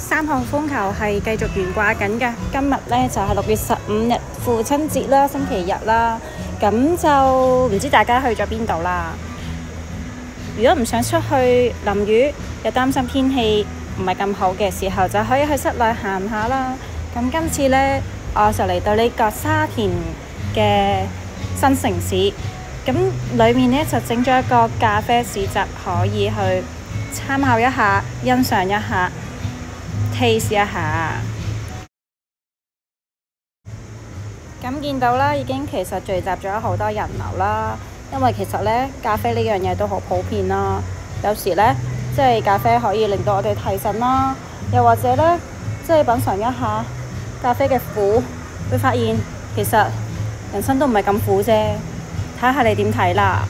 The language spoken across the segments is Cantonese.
3號風球係繼續懸掛緊㗎。今日呢就係6月15日父親節啦，星期日啦。咁就唔知大家去咗邊度啦。如果唔想出去淋雨，又擔心天氣唔係咁好嘅時候，就可以去室內行下啦。咁今次呢，我就嚟到呢個沙田嘅新城市。咁裏面呢，就整咗一個咖啡市集，可以去參考一下、欣賞一下、taste 一下。咁見到啦，已經其實聚集咗好多人流啦。因為其實呢，咖啡呢樣嘢都好普遍啦。有時呢，即係咖啡可以令到我哋提神啦，又或者呢，即係品嚐一下咖啡嘅苦，會發現其實人生都唔係咁苦啫。睇下你點睇啦。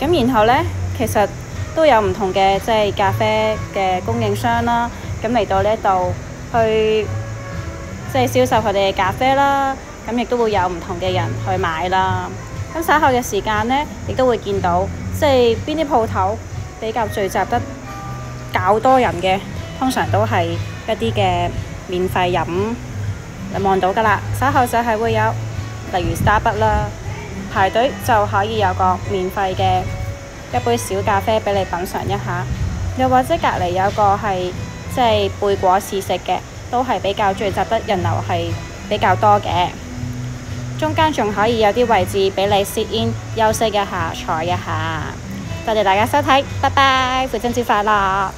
咁然後呢，其實都有唔同嘅即係咖啡嘅供應商啦。咁嚟到呢度去即係銷售佢哋嘅咖啡啦。咁亦都會有唔同嘅人去買啦。咁稍後嘅時間呢，亦都會見到即係邊啲鋪頭比較聚集得較多人嘅，通常都係一啲嘅免費飲，你望到㗎啦。稍後就係會有，例如 Starbucks 啦，排隊就可以有個免費嘅一杯小咖啡俾你品嚐一下。又或者隔離有個係即係貝果試食嘅，都係比較聚集得人流係比較多嘅。中間仲可以有啲位置俾你 sit in 休息一下、坐一下。多謝大家收睇，拜拜！父親節快樂！